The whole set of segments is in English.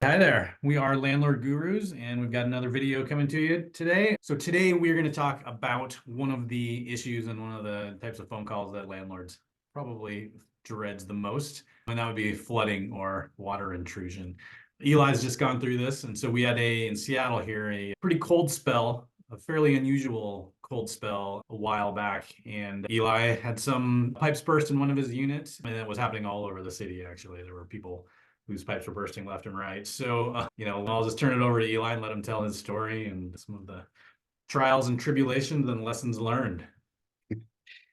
Hi there. We are Landlord Gurus, and we've got another video coming to you today. So today we're going to talk about one of the issues and one of the types of phone calls that landlords probably dreads the most, and that would be flooding or water intrusion. Eli's just gone through this, and so we had in Seattle here, a pretty cold spell, a fairly unusual cold spell a while back, and Eli had some pipes burst in one of his units, and it was happening all over the city, actually. There were people whose pipes were bursting left and right. So, I'll just turn it over to Eli and let him tell his story and some of the trials and tribulations and lessons learned.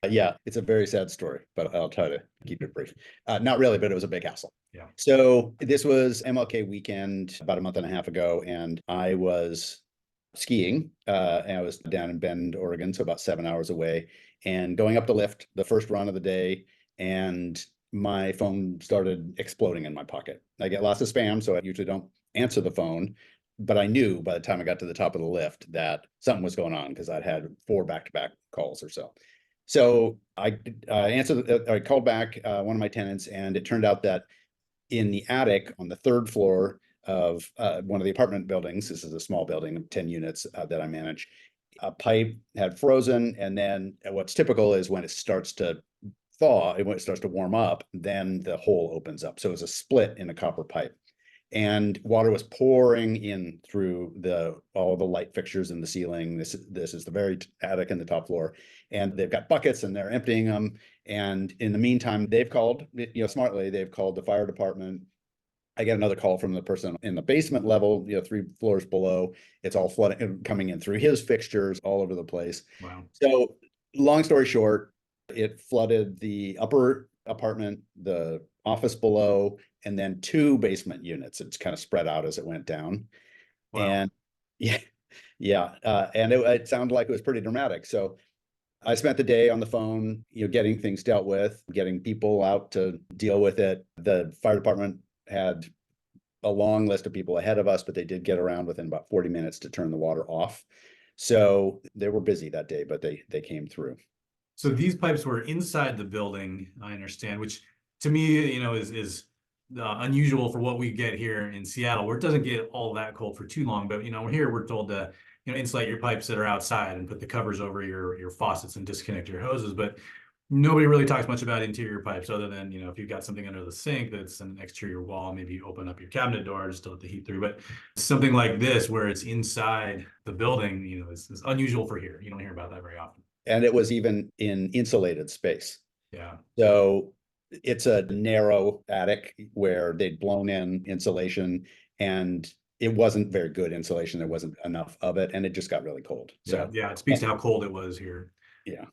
Yeah, it's a very sad story, but I'll try to keep it brief. Not really, but it was a big hassle. Yeah. So this was MLK weekend about a month and a half ago, and I was skiing. And I was down in Bend, Oregon, so about 7 hours away, and going up the lift, the first run of the day, and my phone started exploding in my pocket. I get lots of spam, so I usually don't answer the phone. But I knew by the time I got to the top of the lift that something was going on because I'd had 4 back-to-back calls or so. So I called back one of my tenants, and it turned out that in the attic on the 3rd floor of one of the apartment buildings, this is a small building of 10 units that I manage, a pipe had frozen. And then what's typical is when it starts to thaw, when it starts to warm up, then the hole opens up. So it was a split in a copper pipe, and water was pouring in through all the light fixtures in the ceiling. This is the very attic and the top floor, and they've got buckets and they're emptying them. And in the meantime, they've called, smartly, they've called the fire department. I get another call from the person in the basement level, 3 floors below. It's all flooding, coming in through his fixtures all over the place. Wow. So long story short, it flooded the upper apartment, the office below, and then 2 basement units. It's kind of spread out as it went down. Wow. And yeah. And it sounded like it was pretty dramatic. So I spent the day on the phone, getting things dealt with, getting people out to deal with it. The fire department had a long list of people ahead of us, but they did get around within about 40 minutes to turn the water off. So they were busy that day, but they came through. So these pipes were inside the building, I understand, which to me, is unusual for what we get here in Seattle, where it doesn't get all that cold for too long. But here we're told to insulate your pipes that are outside and put the covers over your faucets and disconnect your hoses. But nobody really talks much about interior pipes, other than if you've got something under the sink that's an exterior wall, maybe open up your cabinet door just to let the heat through. But something like this, where it's inside the building, is unusual for here. You don't hear about that very often. And it was even in insulated space. Yeah. So it's a narrow attic where they'd blown in insulation, and it wasn't very good insulation. There wasn't enough of it, and it just got really cold. So yeah, it speaks to how cold it was here. Yeah.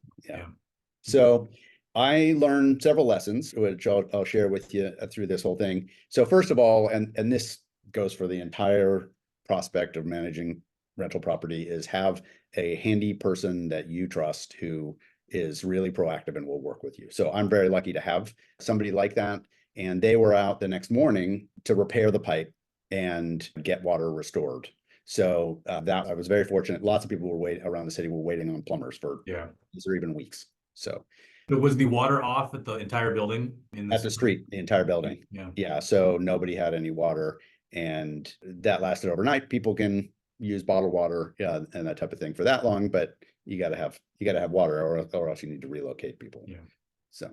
So I learned several lessons, which I'll share with you through this whole thing. So first of all, and this goes for the entire prospect of managing rental property, is have a handy person that you trust who is really proactive and will work with you. So I'm very lucky to have somebody like that. And they were out the next morning to repair the pipe and get water restored. So that I was very fortunate. Lots of people were around the city were waiting on plumbers for days or even weeks. So but was the water off at the entire building at the street, the entire building? Yeah. So nobody had any water, and that lasted overnight. People can use bottled water, and that type of thing for that long, but you got to have water, or else you need to relocate people. Yeah. So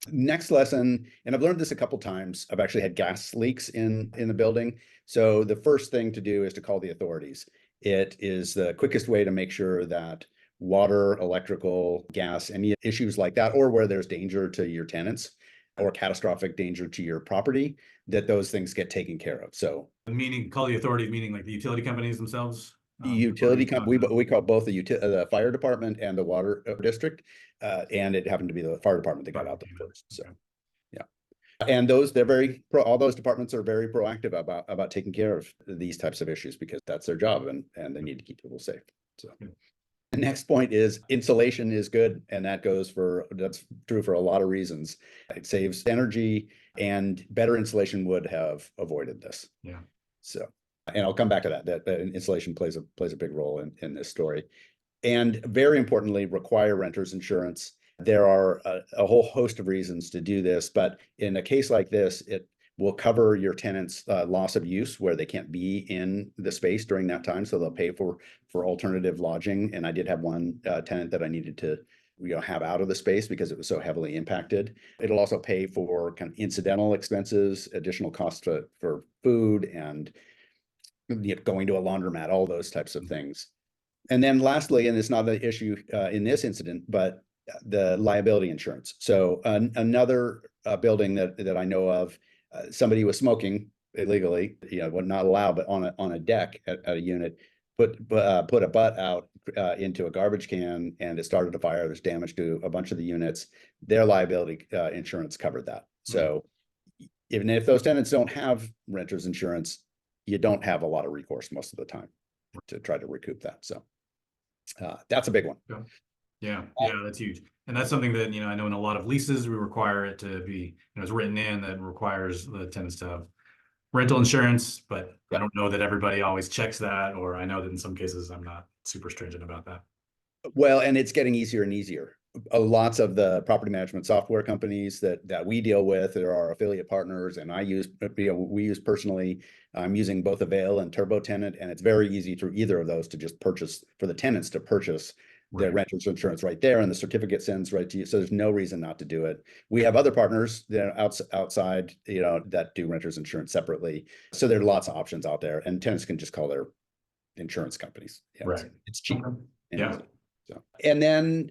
next lesson, and I've learned this a couple times. I've actually had gas leaks in the building. So the first thing to do is to call the authorities. It is the quickest way to make sure that water, electrical, gas, any issues like that, or where there's danger to your tenants or catastrophic danger to your property, that those things get taken care of. So meaning call the authorities, meaning like the utility companies themselves? Utility company, we call both the fire department and the water district, and it happened to be the fire department that got out there first. So yeah, and all those departments are very proactive about taking care of these types of issues, because that's their job, and they need to keep people safe. So the next point is insulation is good, and that's true for a lot of reasons. It saves energy, and better insulation would have avoided this. Yeah. So, and I'll come back to that insulation plays a big role in this story. And very importantly, require renter's insurance. There are a whole host of reasons to do this, but in a case like this, will cover your tenant's loss of use where they can't be in the space during that time. So they'll pay for alternative lodging. And I did have one tenant that I needed to have out of the space because it was so heavily impacted. It'll also pay for kind of incidental expenses, additional costs for food and going to a laundromat, all those types of things. And then lastly, and it's not an issue in this incident, but the liability insurance. So another building that I know of, somebody was smoking illegally, well, not allowed, but on a deck at a unit, put a butt out into a garbage can, and it started a fire. There's damage to a bunch of the units. Their liability insurance covered that. So even if those tenants don't have renters insurance, you don't have a lot of recourse most of the time to try to recoup that. So that's a big one. Yeah, that's huge. And that's something that, I know in a lot of leases, we require it to be, it's written in that requires the tenants to have rental insurance, but I don't know that everybody always checks that, or I know that in some cases I'm not super stringent about that. Well, and it's getting easier and easier. Lots of the property management software companies that we deal with, there are affiliate partners, and we use personally. I'm using both Avail and Turbo Tenant, and it's very easy through either of those to just purchase, for the tenants to purchase their renter's insurance right there, and the certificate sends right to you. So there's no reason not to do it. We have other partners that are outside, that do renters insurance separately. So there are lots of options out there, and tenants can just call their insurance companies. It's cheap. Yeah. So, and then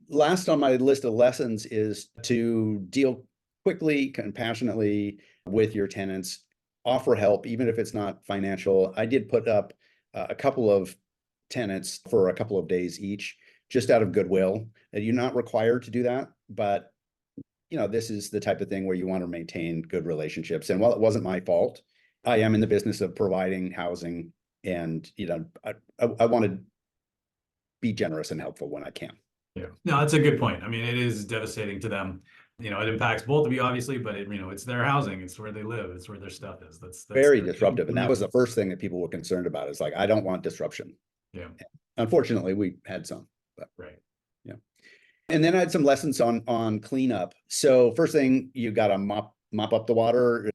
last on my list of lessons is to deal quickly, compassionately with your tenants, offer help, even if it's not financial. I did put up a couple of tenants for a couple of days each, just out of goodwill. And you're not required to do that, but this is the type of thing where you want to maintain good relationships. And while it wasn't my fault, I am in the business of providing housing, and I want to be generous and helpful when I can. Yeah, no, that's a good point. I mean, it is devastating to them. It impacts both of you, obviously, but it's their housing, it's where they live, it's where their stuff is. That's very disruptive. And that was the first thing that people were concerned about. Is like, I don't want disruption. Yeah. Unfortunately, we had some. But, right. Yeah. And then I had some lessons on cleanup. So first thing, you got to mop up the water.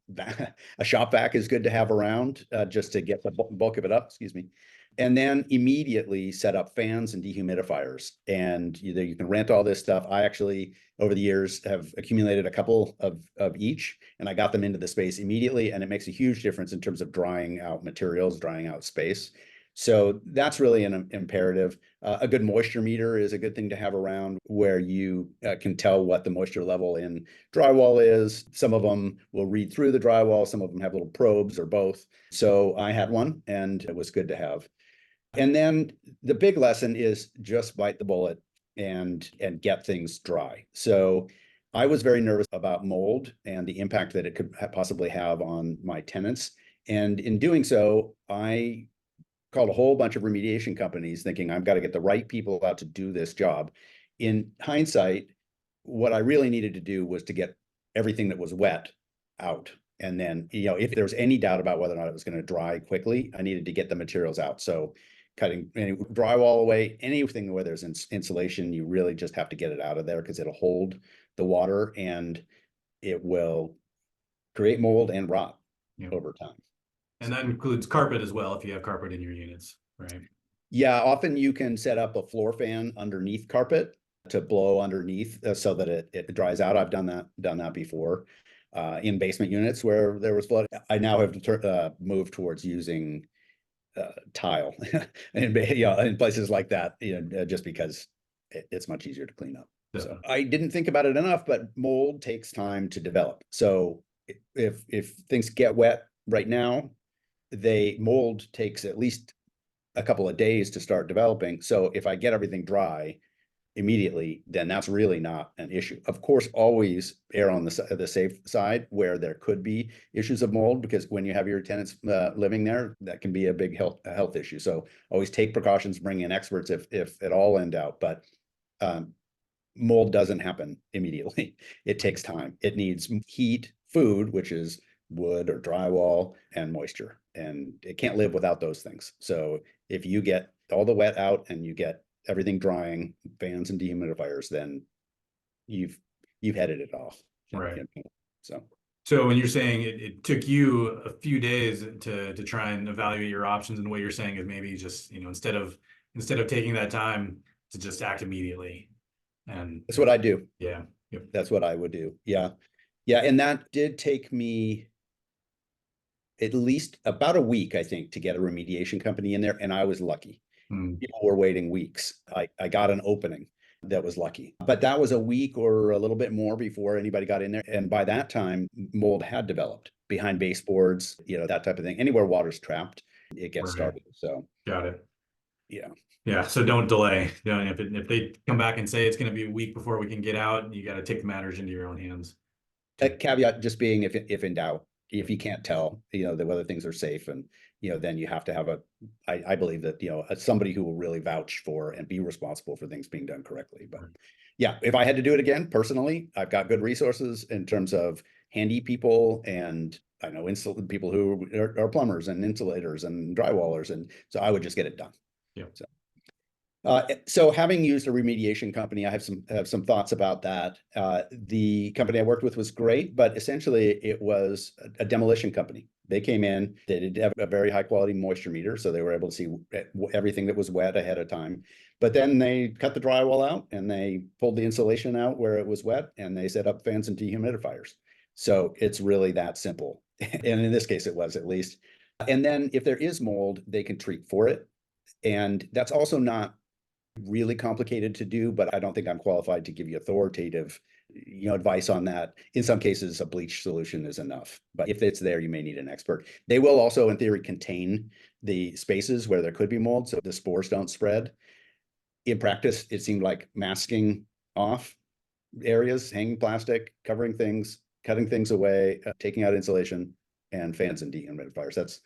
A shop vac is good to have around just to get the bulk of it up. Excuse me. And then immediately set up fans and dehumidifiers. And you can rent all this stuff. I actually, over the years, have accumulated a couple of each, and I got them into the space immediately. And it makes a huge difference in terms of drying out materials, drying out space. So that's really an imperative. A good moisture meter is a good thing to have around, where you can tell what the moisture level in drywall is. Some of them will read through the drywall. Some of them have little probes, or both. So I had one, and it was good to have. And then the big lesson is just bite the bullet and get things dry. So I was very nervous about mold and the impact that it could possibly have on my tenants. And in doing so, I called a whole bunch of remediation companies, thinking I've got to get the right people out to do this job. In hindsight, what I really needed to do was to get everything that was wet out. And then, if there was any doubt about whether or not it was going to dry quickly, I needed to get the materials out. So cutting any drywall away, anything where there's insulation, you really just have to get it out of there, because it'll hold the water and it will create mold and rot over time. And that includes carpet as well, if you have carpet in your units, right? Yeah, often you can set up a floor fan underneath carpet to blow underneath so that it dries out. I've done that before in basement units where there was flood. I now have moved towards using tile in places like that, just because it's much easier to clean up. Definitely. So I didn't think about it enough, but mold takes time to develop. So if things get wet right now, mold takes at least a couple of days to start developing. So if I get everything dry immediately, then that's really not an issue. Of course, always err on the safe side where there could be issues of mold, because when you have your tenants living there, that can be a big health issue. So always take precautions, bring in experts if at all in doubt. But mold doesn't happen immediately. It takes time. It needs heat, food, which is wood or drywall, and moisture, and it can't live without those things. So if you get all the wet out and you get everything drying, fans and dehumidifiers, then you've headed it off. Right. So So when you're saying it took you a few days to try and evaluate your options, and what you're saying is maybe just, instead of taking that time to just act immediately. And That's what I do. yeah, yep. That's what I would do. Yeah. Yeah. And that did take me at least about a week, I think, to get a remediation company in there. And I was lucky. Hmm. People were waiting weeks. I got an opening that was lucky. But that was a week or a little bit more before anybody got in there. And by that time, mold had developed behind baseboards, that type of thing. Anywhere water's trapped, it gets Right. started. So, Got it. yeah. Yeah, so don't delay. If they come back and say it's going to be a week before we can get out, you got to take the matters into your own hands. A caveat just being if in doubt, if you can't tell, that whether things are safe, and then you have to have I believe that somebody who will really vouch for and be responsible for things being done correctly. But Right. yeah, if I had to do it again personally, I've got good resources in terms of handy people, and I know people who are plumbers and insulators and drywallers, and so I would just get it done. Yeah. So having used a remediation company, I have some thoughts about that. The company I worked with was great, but essentially it was a demolition company. They came in, they did have a very high quality moisture meter, so they were able to see everything that was wet ahead of time. But then they cut the drywall out and they pulled the insulation out where it was wet, and they set up fans and dehumidifiers. So it's really that simple. And in this case, it was, at least. And then if there is mold, they can treat for it. And that's also not really complicated to do, but I don't think I'm qualified to give you authoritative, advice on that. In some cases, a bleach solution is enough, but if it's there, you may need an expert. They will also, in theory, contain the spaces where there could be mold, so the spores don't spread. In practice, it seemed like masking off areas, hanging plastic, covering things, cutting things away, taking out insulation, and fans and dehumidifiers. That's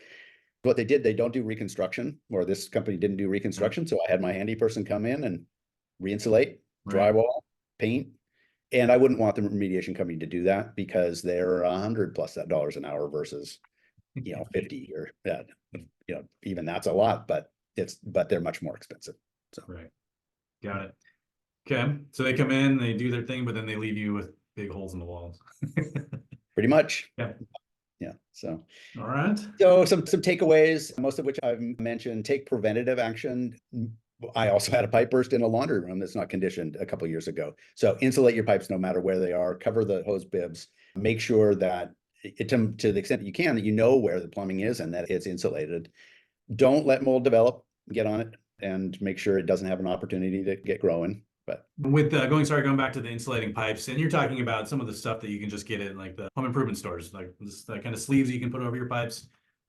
what they did. They don't do reconstruction, or this company didn't do reconstruction. So I had my handy person come in and re-insulate, Right. drywall, paint. And I wouldn't want the remediation company to do that because they're $100+ an hour versus, 50 or even that's a lot, but they're much more expensive. So Right. Got it. Okay. So they come in, they do their thing, but then they leave you with big holes in the walls. pretty much. Yeah. Yeah. So All right. some takeaways, most of which I've mentioned. Take preventative action. I also had a pipe burst in a laundry room that's not conditioned a couple of years ago. So insulate your pipes no matter where they are. Cover the hose bibs. Make sure that to the extent that you can, that you know where the plumbing is and that it's insulated. Don't let mold develop. Get on it and make sure it doesn't have an opportunity to get growing. But With going back to the insulating pipes, and you're talking about some of the stuff that you can just get in like the home improvement stores, like this kind of sleeves you can put over your pipes.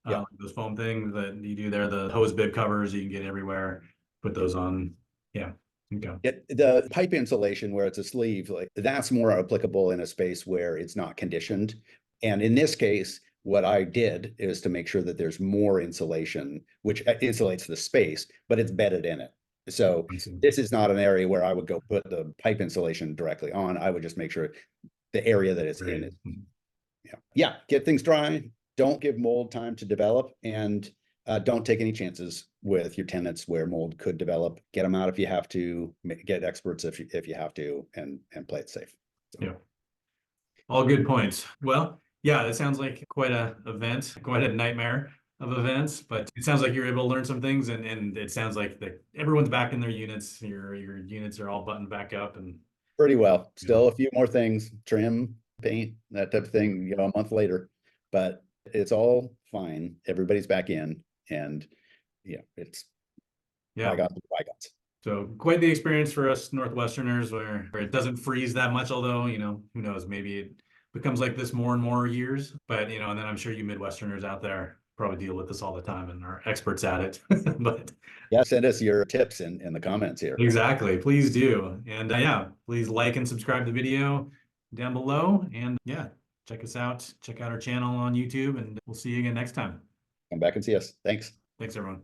Yeah. Like those foam things that you do there, the hose bib covers you can get everywhere. Put those on. Yeah. Okay. The pipe insulation where it's a sleeve, like that's more applicable in a space where it's not conditioned. And in this case, what I did is to make sure that there's more insulation, which insulates the space, but it's bedded in it. So I see. this is not an area where I would go put the pipe insulation directly on. I would just make sure the area that it's in Great. is, yeah, get things dry. Don't give mold time to develop, and don't take any chances with your tenants where mold could develop. Get them out if you have to. Get experts if you have to, and play it safe. So. Yeah. All good points. Well, yeah, it sounds like quite a event, quite a nightmare of events, but it sounds like you're able to learn some things, and it sounds like that everyone's back in their units. Your units are all buttoned back up, and Pretty well. Still a few more things, trim, paint, that type of thing, a month later, but it's all fine. Everybody's back in, and it's bygones. So quite the experience for us Northwesterners, where it doesn't freeze that much, although, who knows, maybe it becomes like this more and more years. But, and then I'm sure you Midwesterners out there probably deal with this all the time and are experts at it. But yeah, send us your tips in the comments here. exactly, please do. And yeah, please like and subscribe to the video down below. And yeah, check us out. Check out our channel on YouTube, and we'll see you again next time. Come back and see us. Thanks. Thanks, everyone.